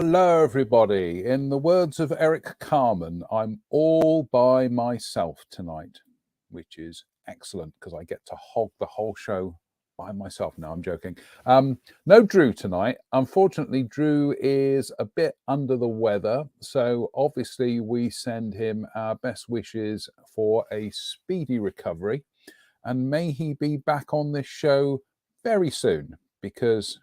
Hello, everybody. In the words of Eric Carmen, I'm all by myself tonight, which is excellent because I get to hog the whole show by myself. No, I'm joking. No Drew tonight. Unfortunately, Drew is a bit under the weather. So obviously we send him our best wishes for a speedy recovery. And may he be back on this show very soon, because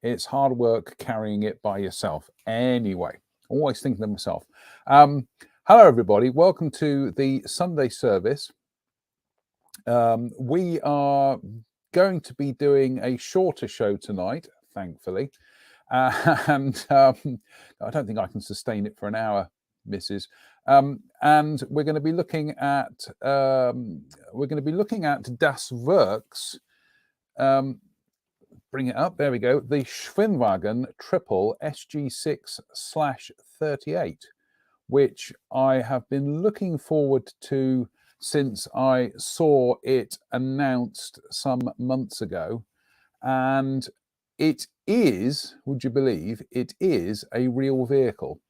it's hard work carrying it by yourself. Anyway, always thinking of myself. Hello, everybody. Welcome to the Sunday service. We are going to be doing a shorter show tonight, thankfully. And I don't think I can sustain it for an hour, Mrs. And we're going to be looking at Das Werk's. Bring it up. There we go. The Schwimmwagen Triple SG6/38, which I have been looking forward to since I saw it announced some months ago. And it is, would you believe, it is a real vehicle.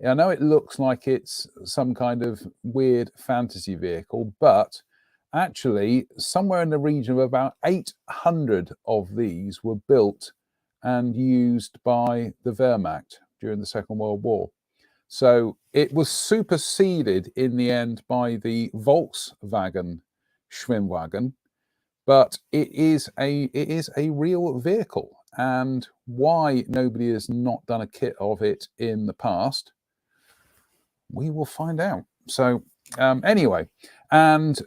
I know it looks like it's some kind of weird fantasy vehicle, but actually, somewhere in the region of about 800 of these were built and used by the Wehrmacht during the Second World War. So it was superseded in the end by the Volkswagen Schwimmwagen, but it is a real vehicle. And why nobody has not done a kit of it in the past, we will find out. So anyway, and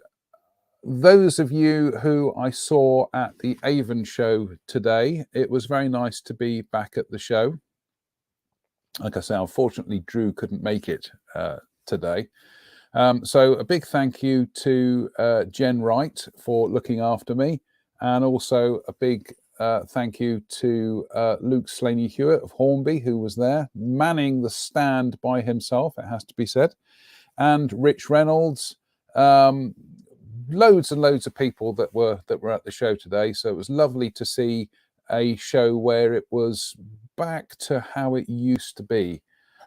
those of you who I saw at the Avon show today, it was very nice to be back at the show. Like I say, unfortunately, Drew couldn't make it today. So a big thank you to Jen Wright for looking after me. And also a big thank you to Luke Slaney-Hewitt of Hornby, who was there, manning the stand by himself, it has to be said. And Rich Reynolds, loads and loads of people that were at the show today. So it was lovely to see a show where it was back to how it used to be.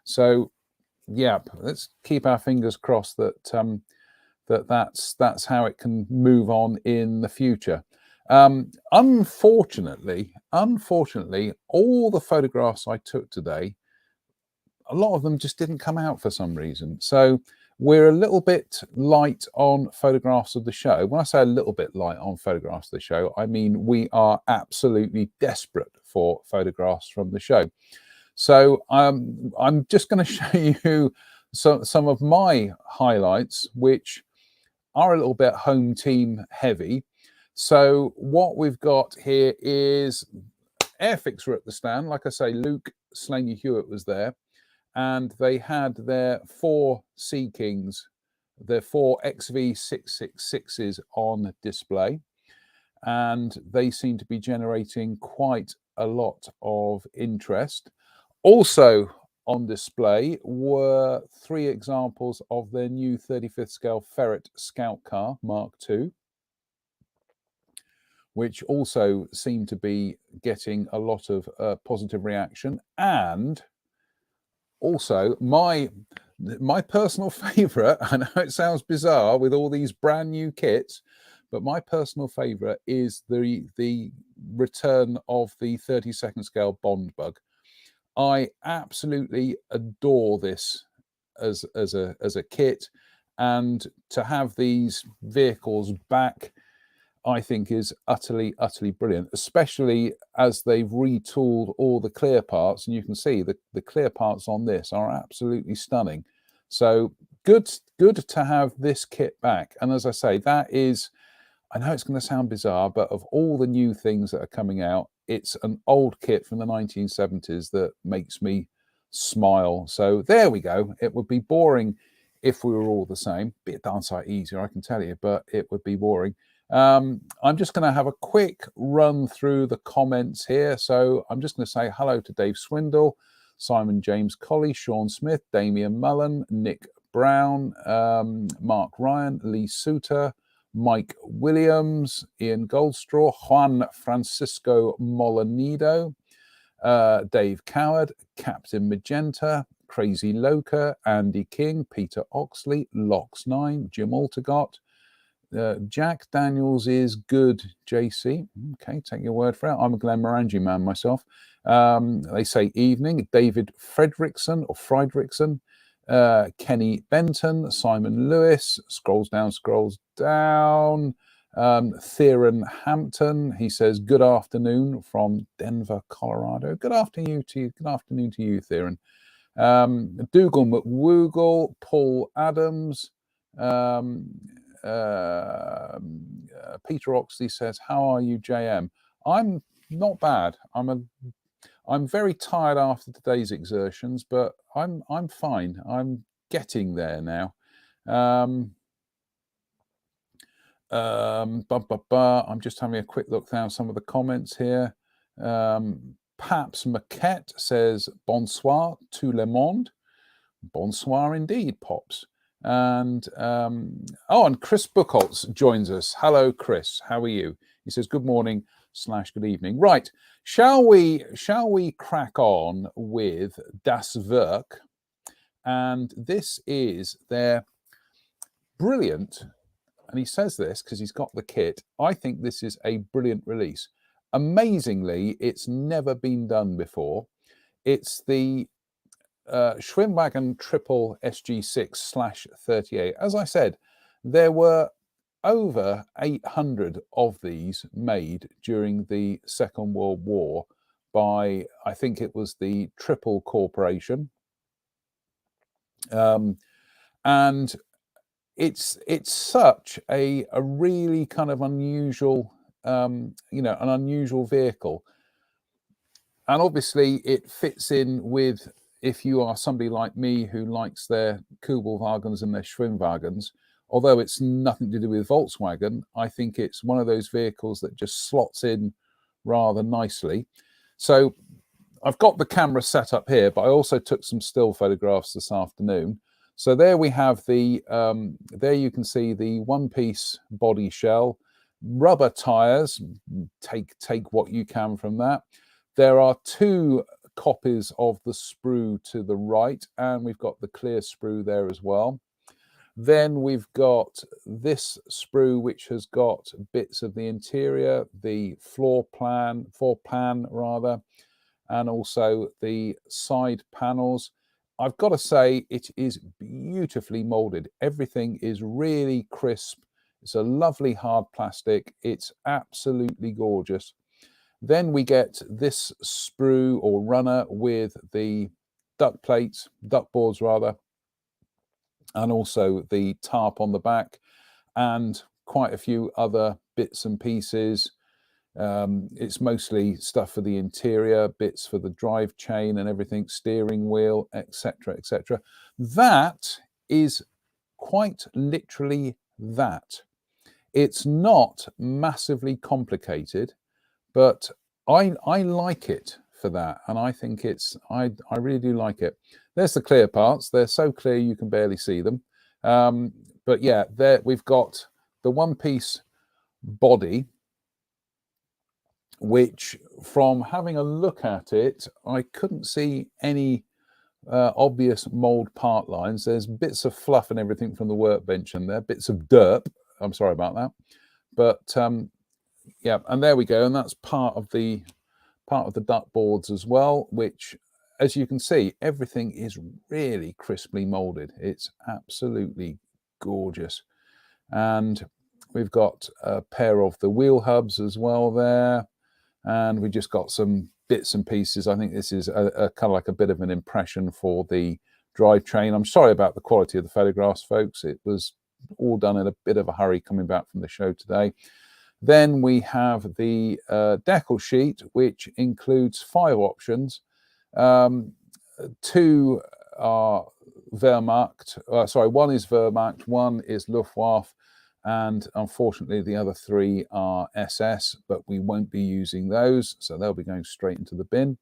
So yeah, let's keep our fingers crossed that that's how it can move on in the future. Unfortunately, all the photographs I took today, a lot of them just didn't come out for some reason. So we're a little bit light on photographs of the show. When I say a little bit light on photographs of the show, I mean we are absolutely desperate for photographs from the show. So I'm just going to show you some of my highlights, which are a little bit home team heavy. So what we've got here is Airfix at the stand. Like I say, Luke Slaney-Hewitt was there. And they had their 4 Sea Kings, their 4 XV666s on display. And they seem to be generating quite a lot of interest. Also on display were 3 examples of their new 35th scale Ferret Scout Car Mark II, which also seem to be getting a lot of positive reaction. And also, my personal favourite, I know it sounds bizarre with all these brand new kits, but my personal favourite is the return of the 32nd scale Bond Bug. I absolutely adore this as a kit, and to have these vehicles back, I think is utterly brilliant, especially as they've retooled all the clear parts. And you can see the clear parts on this are absolutely stunning. So good good to have this kit back. And as I say, that is, I know it's going to sound bizarre, but of all the new things that are coming out, it's an old kit from the 1970s that makes me smile. So there we go. It would be boring if we were all the same. Be a darn sight easier, I can tell you, but it would be boring. I'm just going to have a quick run through the comments here. So I'm just going to say hello to Dave Swindle, Simon James Colley, Sean Smith, Damian Mullen, Nick Brown, Mark Ryan, Lee Suter, Mike Williams, Ian Goldstraw, Juan Francisco Molinido, Dave Coward, Captain Magenta, Crazy Loca, Andy King, Peter Oxley, Lox9, Jim Altergott, Jack Daniels is good, JC. Okay, take your word for it. I'm a Glen Morangi man myself. They say evening. David Fredrickson or Friedrichsen, Kenny Benton, Simon Lewis, scrolls down. Theron Hampton, he says, good afternoon from Denver, Colorado. Good afternoon to you. Good afternoon to you, Theron. Dougal McWoogle, Paul Adams, Peter Oxley says, how are you, JM? I'm not bad. I'm very tired after today's exertions, but I'm fine. I'm getting there now. I'm just having a quick look down some of the comments here. Paps Maquette says, bonsoir tout le monde. Bonsoir indeed, Pops. And and Chris Buchholz joins us. Hello, Chris. How are you? He says, good morning / good evening. Right. Shall we crack on with Das Werk? And this is their brilliant, and he says this because he's got the kit. I think this is a brilliant release. Amazingly, it's never been done before. It's the Schwimmwagen Triple SG6/38. As I said, there were over 800 of these made during the Second World War by, I think it was the Triple Corporation. And it's such a really kind of unusual, an unusual vehicle. And obviously it fits in with, if you are somebody like me who likes their Kubelwagens and their Schwimmwagens, although it's nothing to do with Volkswagen, I think it's one of those vehicles that just slots in rather nicely. So I've got the camera set up here, but I also took some still photographs this afternoon. So there we have the, there you can see the one-piece body shell, rubber tires, take what you can from that. There are two copies of the sprue to the right, and we've got the clear sprue there as well. Then we've got this sprue, which has got bits of the interior, the floor pan rather, and also the side panels. I've got to say, it is beautifully molded. Everything is really crisp. It's a lovely hard plastic. It's absolutely gorgeous. Then we get this sprue or runner with the duct plates, duct boards rather, and also the tarp on the back, and quite a few other bits and pieces. It's mostly stuff for the interior, bits for the drive chain and everything, steering wheel, etc., etc. That is quite literally that. It's not massively complicated, but I like it for that, and I think it's, I really do like it. There's the clear parts. They're so clear you can barely see them. But yeah, there we've got the one-piece body, which from having a look at it, I couldn't see any obvious mold part lines. There's bits of fluff and everything from the workbench in there, bits of derp. I'm sorry about that. But yeah, and there we go. And that's part of the duct boards as well, which, as you can see, everything is really crisply molded. It's absolutely gorgeous. And we've got a pair of the wheel hubs as well there. And we just got some bits and pieces. I think this is a kind of like a bit of an impression for the drivetrain. I'm sorry about the quality of the photographs, folks. It was all done in a bit of a hurry coming back from the show today. Then we have the decal sheet, which includes 5 options. 2 are Wehrmacht, sorry, 1 is Wehrmacht, 1 is Luftwaffe, and unfortunately the other 3 are SS, but we won't be using those, so they'll be going straight into the bin.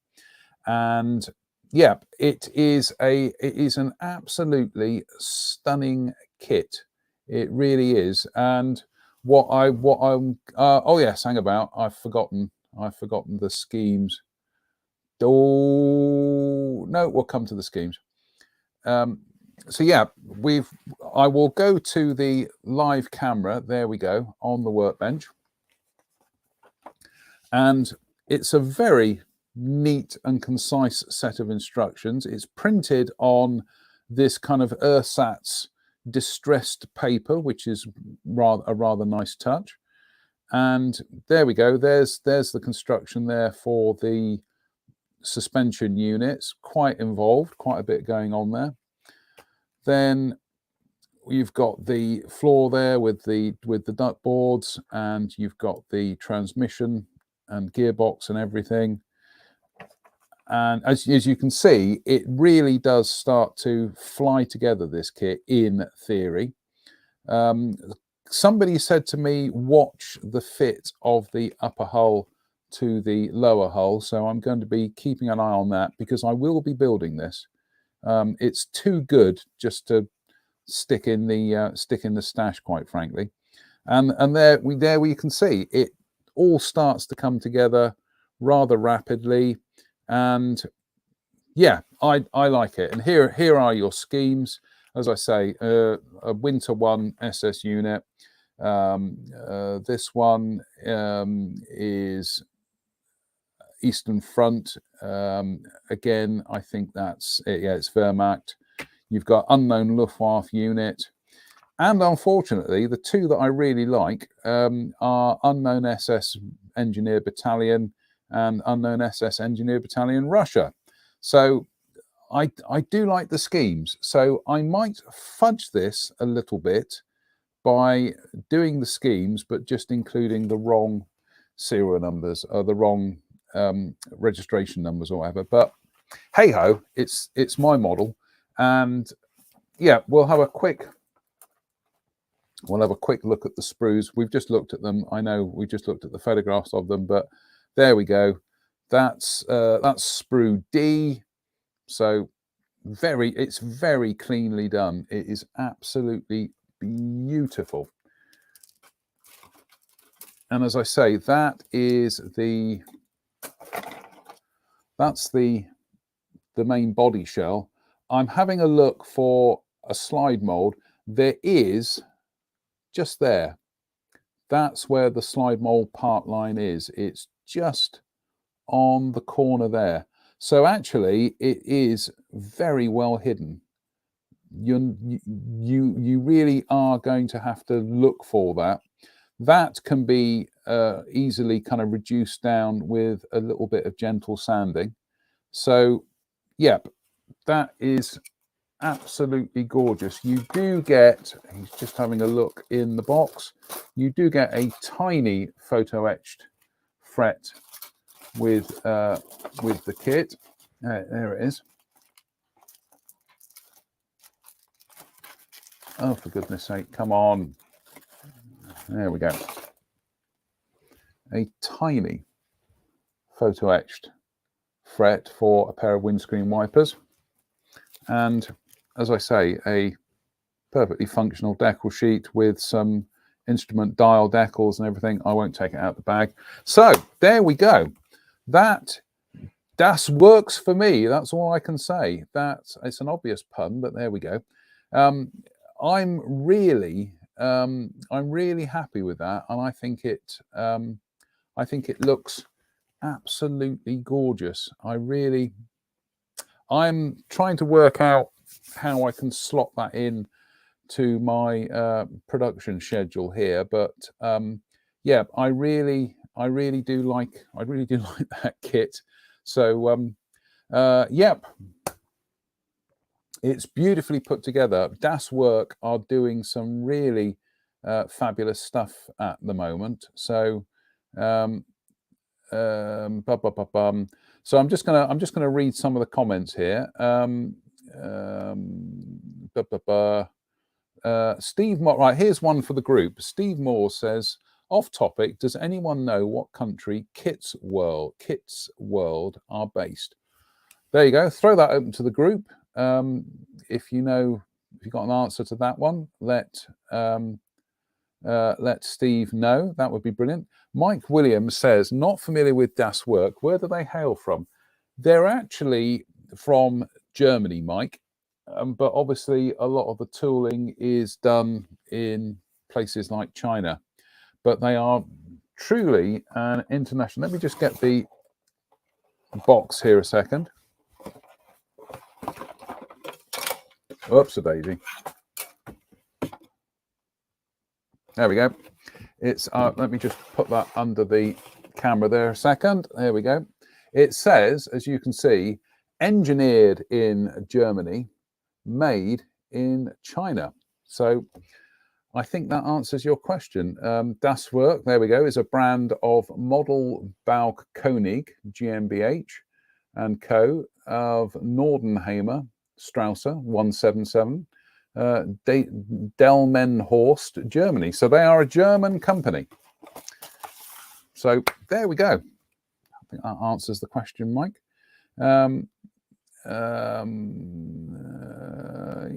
And yeah, it is an absolutely stunning kit. It really is. And oh yes, hang about, I've forgotten the schemes. Oh no, we'll come to the schemes. So yeah, I will go to the live camera. There we go, on the workbench. And it's a very neat and concise set of instructions. It's printed on this kind of ersatz distressed paper, which is a rather nice touch. And there we go. There's the construction there for the suspension units. Quite involved, quite a bit going on there. Then you've got the floor there with the duct boards, and you've got the transmission and gearbox and everything. And as you can see, it really does start to fly together, this kit, in theory. Somebody said to me, watch the fit of the upper hull to the lower hull. So I'm going to be keeping an eye on that, because I will be building this. It's too good just to stick in the stash, quite frankly. And there we can see it all starts to come together rather rapidly. And yeah, I like it. And here are your schemes. As I say, a Winter 1 SS unit. This one is Eastern Front. Again, I think that's it. Yeah, it's Wehrmacht. You've got unknown Luftwaffe unit. And unfortunately, the 2 that I really like are unknown SS Engineer Battalion and unknown SS Engineer Battalion Russia. So I do like the schemes. So I might fudge this a little bit by doing the schemes, but just including the wrong serial numbers or the wrong registration numbers or whatever. But hey ho, it's my model. And yeah, we'll have a quick look at the sprues. We've just looked at them. I know we just looked at the photographs of them, but there we go. That's sprue D. So it's very cleanly done. It is absolutely beautiful. And as I say, that's the main body shell. I'm having a look for a slide mold. There is just there. That's where the slide mold part line is. It's just on the corner there. So actually, it is very well hidden. You really are going to have to look for that. That can be easily kind of reduced down with a little bit of gentle sanding. So, yep, that is absolutely gorgeous. You do get, he's just having a look in the box, you do get a tiny photo etched fret with the kit. There it is. Oh, for goodness sake, come on. There we go. A tiny photo etched fret for a pair of windscreen wipers. And as I say, a perfectly functional decal sheet with some instrument dial decals and everything. I won't take it out the bag. So there we go. That works for me. That's all I can say. It's an obvious pun, but there we go. I'm really happy with that, and I think it looks absolutely gorgeous. I'm trying to work out how I can slot that in to my production schedule here, but yeah, I really do like that kit. So yep. It's beautifully put together. Das Werk are doing some really fabulous stuff at the moment. So, bum, bum, bum, bum. So I'm just gonna read some of the comments here. Ba, ba, ba. Steve Moore, right, here's one for the group. Steve Moore says, off topic, does anyone know what country Kit's World are based? There you go. Throw that open to the group. If you got an answer to that one, let Steve know. That would be brilliant. Mike Williams says, not familiar with Das Werk. Where do they hail from? They're actually from Germany, Mike. But obviously a lot of the tooling is done in places like China. But they are truly an international. Let me just get the box here a second. Oops-a-daisy. There we go. It's let me just put that under the camera there a second. There we go. It says, as you can see, engineered in Germany, made in China. So I think that answers your question. Das Werk, there we go, is a brand of Model Bauch Koenig GmbH and Co. of Nordenheimer Strausser 177, Delmenhorst, Germany. So they are a German company. So there we go. I think that answers the question, Mike.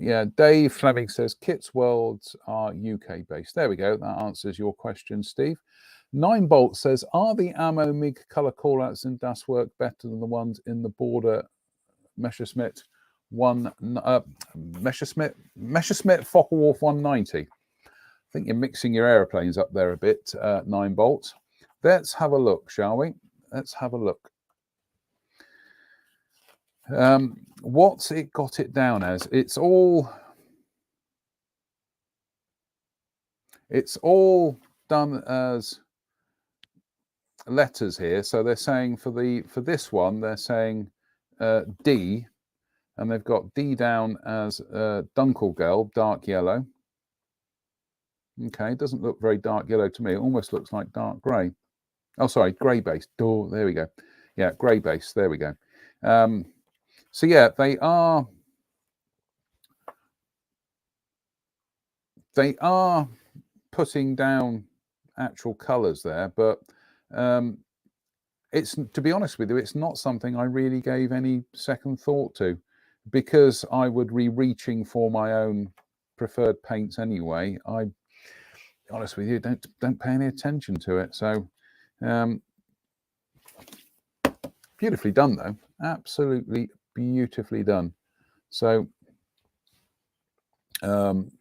Yeah, Dave Fleming says Kit's Worlds are UK based. There we go. That answers your question, Steve. 9bolt says, are the ammo MIG color callouts in Das Werk better than the ones in the border Messerschmitt Messerschmitt Focke-Wulf 190? I think you're mixing your aeroplanes up there a bit, 9bolt. Let's have a look, shall we? Let's have a look. What's it got it down as? It's all done as letters here. So they're saying for this one, they're saying D, and they've got D down as Dunkelgelb, dark yellow. Okay, it doesn't look very dark yellow to me. It almost looks like dark grey. Oh, sorry, grey base. Oh, there we go. Yeah, grey base. There we go. So yeah, they are putting down actual colours there, but it's, to be honest with you, it's not something I really gave any second thought to, because I would be reaching for my own preferred paints anyway. I, honest with you, don't pay any attention to it. So beautifully done though, absolutely beautifully done. So Jim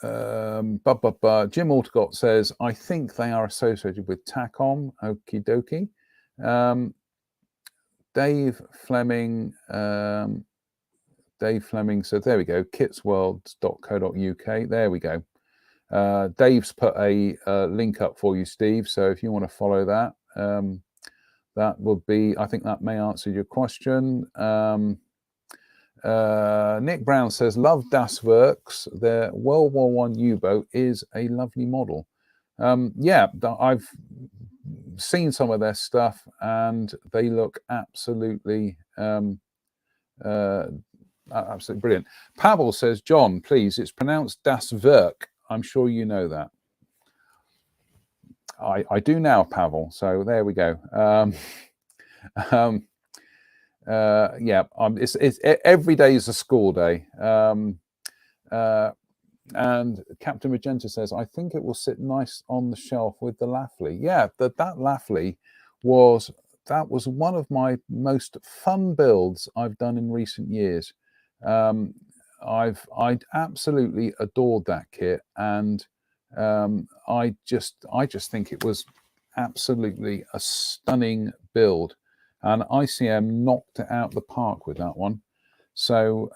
Aldergott says, I think they are associated with Tacom. Okie dokie. Dave Fleming said, there we go, kitsworlds.co.uk. There we go. Dave's put a link up for you, Steve. So if you want to follow that, that would be, I think that may answer your question. Nick Brown says, love Das Werks. Their World War I U-boat is a lovely model. Yeah, I've seen some of their stuff and they look absolutely absolutely brilliant. Pavel says, John, please, it's pronounced Das Werk. I'm sure you know that. I do now, Pavel. So there we go. Yeah, it's every day is a school day. And Captain Magenta says, I think it will sit nice on the shelf with the Lafley. Yeah, that Lafley was one of my most fun builds I've done in recent years. I absolutely adored that kit, and I just think it was absolutely a stunning build, and ICM knocked it out the park with that one. So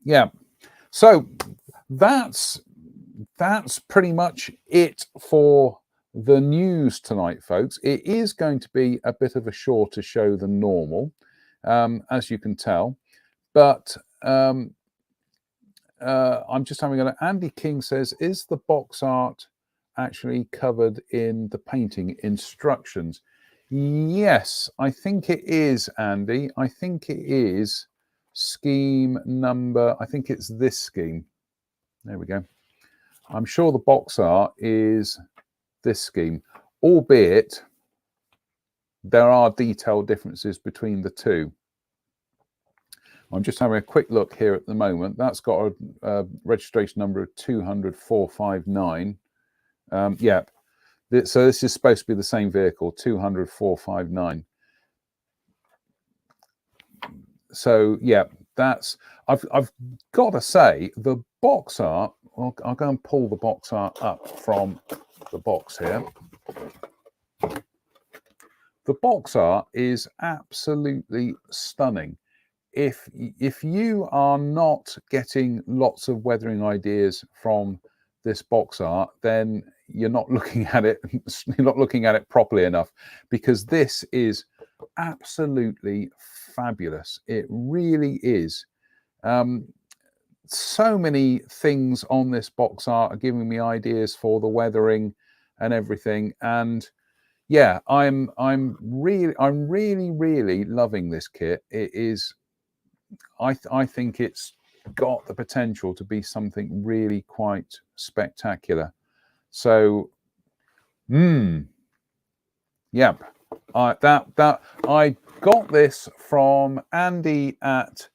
yeah, so that's pretty much it for the news tonight, folks. It is going to be a bit of a shorter show than normal, as you can tell, but I'm just having a look. Andy King says, is the box art actually covered in the painting instructions? Yes, I think it is, Andy. I think it is scheme number, I think it's this scheme. There we go. I'm sure the box art is this scheme, albeit there are detailed differences between the two. I'm just having a quick look here at the moment. That's got a registration number of 200459. Yeah, so this is supposed to be the same vehicle, 200459. So yeah, that's I've got to say the box art. I'll go and pull the box art up from the box here. The box art is absolutely stunning. If you are not getting lots of weathering ideas from this box art, then you're not looking at it. You're not looking at it properly enough, because this is absolutely fabulous. It really is. So many things on this box art are giving me ideas for the weathering and everything. And yeah, I'm really loving this kit. It is. I think it's got the potential to be something really quite spectacular. So, yep. I got this from Andy at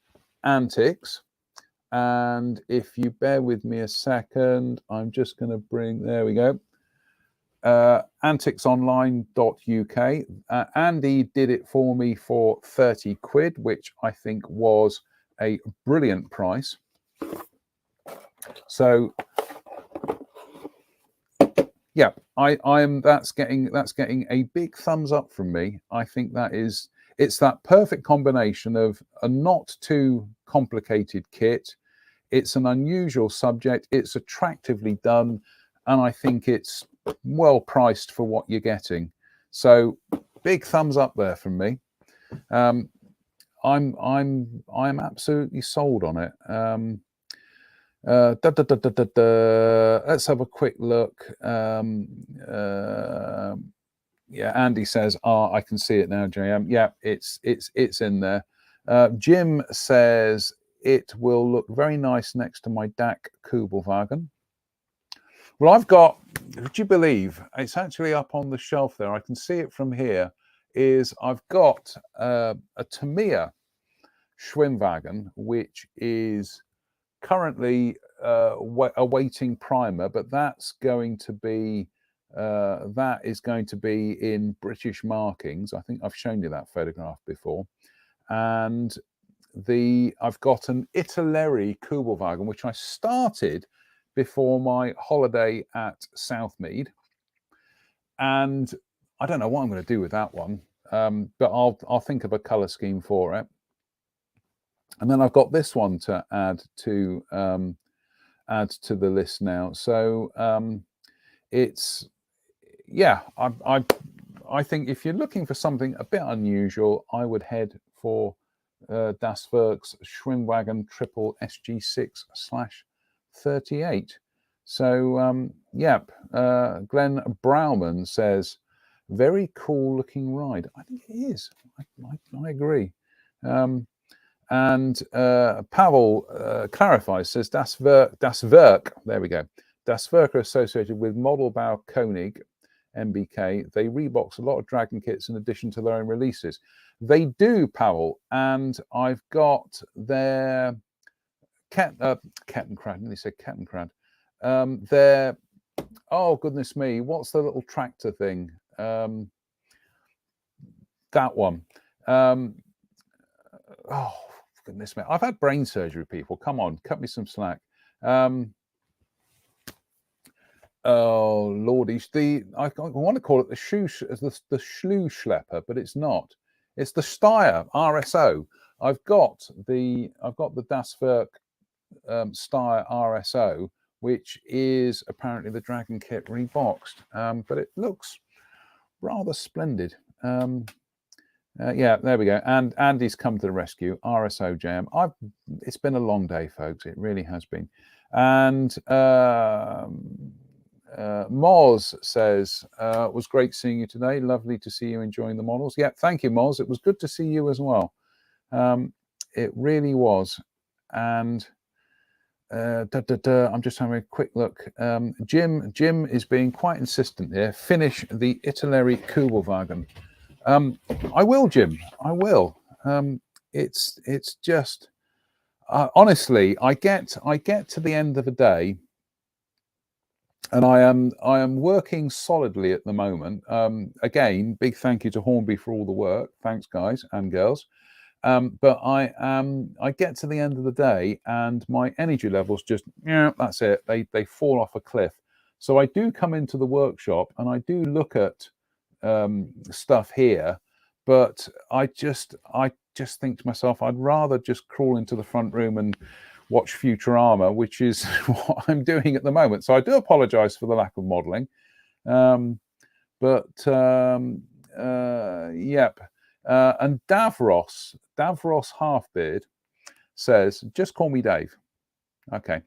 Antics, and if you bear with me a second, I'm just going to bring. There we go. Anticsonline.uk. Andy did it for me for 30 quid, which I think was a brilliant price. So yeah, that's getting a big thumbs up from me. I think it's that perfect combination of a not too complicated kit. It's an unusual subject, it's attractively done, and I think it's well priced for what you're getting. So big thumbs up there from me. I'm absolutely sold on it. Let's have a quick look. Yeah, Andy says, I can see it now, JM. Yeah, it's in there. Jim says it will look very nice next to my DAC Schwimmwagen. Well, I've got, would you believe, it's actually up on the shelf there. I can see it from here. I've got a Tamiya Schwimmwagen, which is currently awaiting primer, but that's going to be that is going to be in British markings. I think I've shown you that photograph before. And I've got an Italeri Schwimmwagen, which I started before my holiday at Southmead, and I don't know what I'm going to do with that one, but I'll think of a color scheme for it. And then I've got this one to add to the list now. So it's, yeah, I think if you're looking for something a bit unusual, I would head for Das Werk's Schwimmwagen Triple SG6/38. So yep, Glenn Browman says, very cool looking ride. I think it is. I agree. And Pavel clarifies, says Das Werk, there we go. Das Werk are associated with Modelbau Koenig, MBK. They rebox a lot of Dragon kits in addition to their own releases. They do, Pavel, and I've got their Kettenkrad, they say Kettenkrad. Their, oh goodness me, what's the little tractor thing? That one. Oh goodness me, I've had brain surgery, people. Come on, cut me some slack. Oh lordy, I want to call it the Schleusschlepper, but it's not. It's the Steyr RSO. I've got the Das Werk Steyr RSO, which is apparently the Dragon kit reboxed, but it looks rather splendid. Yeah, there we go. And Andy's come to the rescue. RSO Jam. It's been a long day, folks. It really has been. And Moz says, was great seeing you today. Lovely to see you enjoying the models. Yeah, thank you, Moz. It was good to see you as well. It really was. And I'm just having a quick look. Jim is being quite insistent here. Finish the Italeri Schwimmwagen. I will, Jim. I will. It's just honestly, I get to the end of the day, and I am working solidly at the moment. Again, big thank you to Hornby for all the work. Thanks, guys and girls. But I get to the end of the day, and my energy levels just that's it. They fall off a cliff. So I do come into the workshop and I do look at stuff here, but I just think to myself, I'd rather just crawl into the front room and watch Futurama, which is what I'm doing at the moment. So I do apologise for the lack of modelling, yep. And Davros Halfbeard says, just call me Dave. Okay.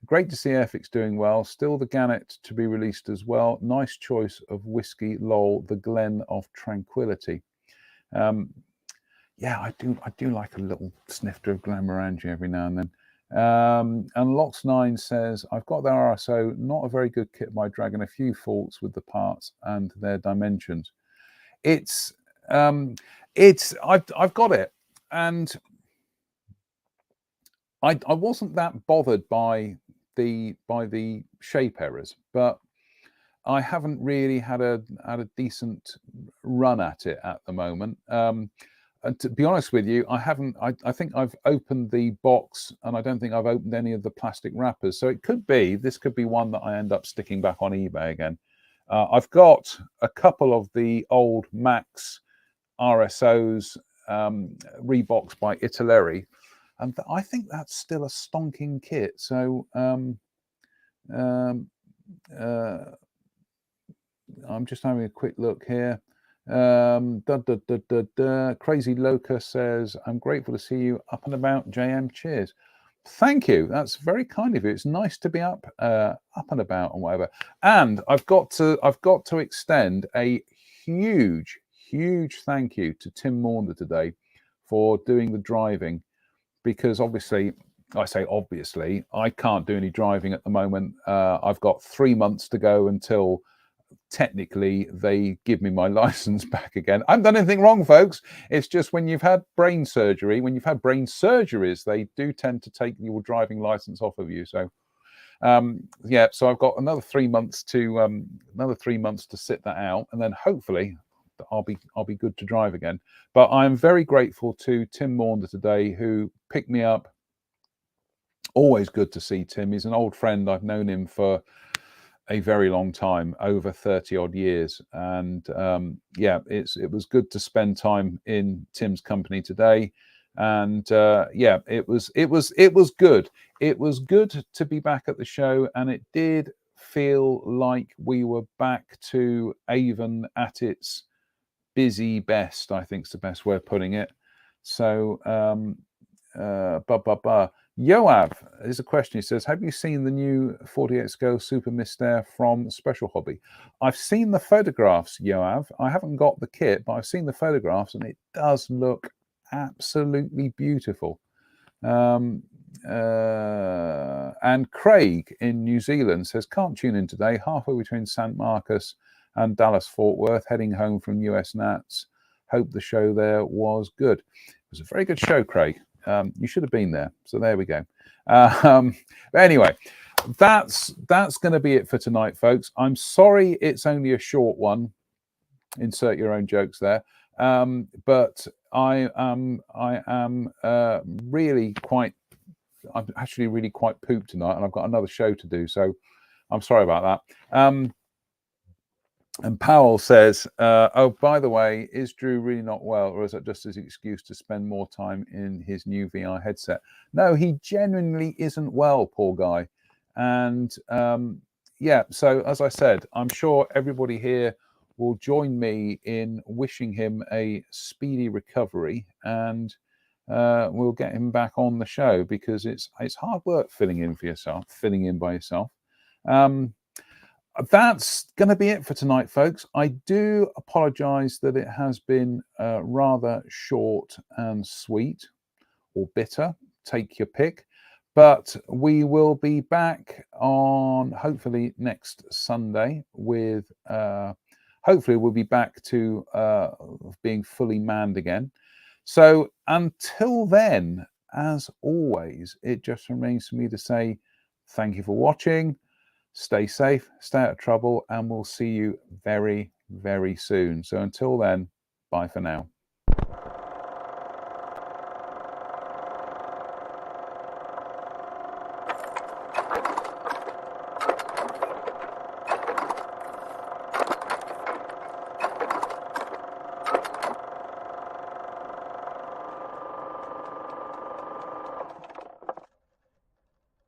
Great to see Airfix doing well. Still the Gannet to be released as well. Nice choice of whiskey, lol, the Glen of Tranquility. Yeah, I do like a little snifter of Glenmorangie every now and then. And Lox9 says, I've got the RSO, not a very good kit by Dragon, a few faults with the parts and their dimensions. I've got it, and I wasn't that bothered by the shape errors, but I haven't really had a decent run at it at the moment. And to be honest with you, I haven't. I think I've opened the box, and I don't think I've opened any of the plastic wrappers. So this could be one that I end up sticking back on eBay again. I've got a couple of the old Max RSOs, Reeboks by Italeri, and I think that's still a stonking kit. So I'm just having a quick look here. Crazy Loca says, I'm grateful to see you up and about, JM. Cheers. Thank you. That's very kind of you. It's nice to be up and about and whatever. And I've got to extend a huge thank you to Tim Maunder today for doing the driving, because obviously, I say obviously, I can't do any driving at the moment. I've got 3 months to go until technically they give me my license back again. I haven't done anything wrong, folks. It's just when you've had brain surgery, when you've had brain surgeries, they do tend to take your driving license off of you. So yeah, so I've got another 3 months to sit that out, and then hopefully I'll be good to drive again. But I'm very grateful to Tim Maunder today, who picked me up. Always good to see Tim. He's an old friend. I've known him for a very long time, over 30 odd years, and yeah, it was good to spend time in Tim's company today. And yeah, it was good. It was good to be back at the show, and it did feel like we were back to Avon at its busy best, I think is the best way of putting it. So Yoav, there's a question. He says, have you seen the new 48 scale Super Mystère from Special Hobby? I've seen the photographs, Yoav. I haven't got the kit, but I've seen the photographs, and it does look absolutely beautiful. And Craig in New Zealand says, can't tune in today, halfway between St. Marcus and Dallas Fort Worth, heading home from US Nats. Hope the show there was good. It was a very good show, Craig. You should have been there. So there we go. But anyway, that's going to be it for tonight, folks. I'm sorry it's only a short one. Insert your own jokes there. But I am really quite. I'm actually really quite pooped tonight, and I've got another show to do. So I'm sorry about that. And Powell says, oh, by the way, is Drew really not well, or is that just his excuse to spend more time in his new VR headset? No, he genuinely isn't well, poor guy. And yeah, so as I said, I'm sure everybody here will join me in wishing him a speedy recovery, and we'll get him back on the show, because it's hard work filling in by yourself. That's going to be it for tonight, folks. I do apologize that it has been rather short and sweet, or bitter, take your pick. But we will be back on hopefully next Sunday with, hopefully we'll be back to being fully manned again. So until then, as always, it just remains for me to say thank you for watching. Stay safe, stay out of trouble, and we'll see you very, very soon. So until then, bye for now.